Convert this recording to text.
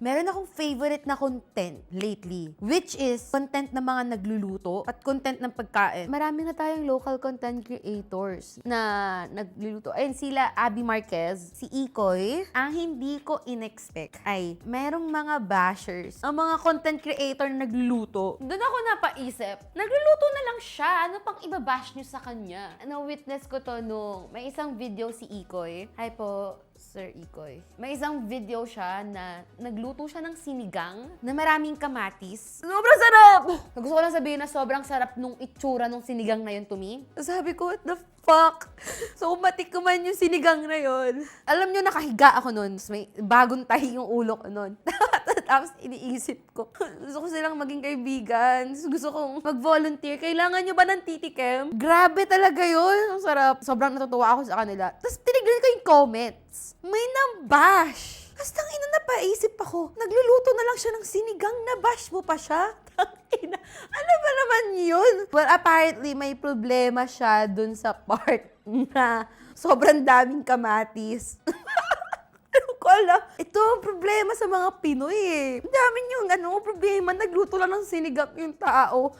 Meron akong favorite na content lately, which is content ng mga nagluluto at content ng pagkain. Marami na tayong local content creators na nagluluto. Ayun, sila Abby Marquez, si Ikoy. Ang hindi ko in-expect ay merong mga bashers, ang mga content creator na nagluluto. Doon ako napaisip, nagluluto na lang siya. Ano pang ibabash nyo sa kanya? Witness ko to nung may isang video si Ikoy. Hi po, Sir Ikoy. May isang video siya na nagluto siya ng sinigang na maraming kamatis. Sobrang sarap! Gusto ko lang sabihin na sobrang sarap nung itsura nung sinigang na yun to me. Sabi ko, what the fuck? So, matik ko man yung sinigang na yun. Alam nyo, nakahiga ako nun. May bagong tahi yung ulo ko nun. Tapos iniisip ko, gusto ko silang maging kaibigan. Gusto kong mag-volunteer. Kailangan nyo ba ng titikem? Grabe talaga yun. Ang sarap. Sobrang natutuwa ako sa kanila. Tapos tinignan ko yung comments. May nambash. Tapos tangina, napaisip ako. Nagluluto na lang siya ng sinigang, nabash mo pa siya? Tangina. Ano ba naman yun? Well, apparently, may problema siya dun sa part na sobrang daming kamatis. Ko alam. Ito ang problema sa mga Pinoy eh. Ang dami yung problema. Nagluto lang ng sinigang yung tao.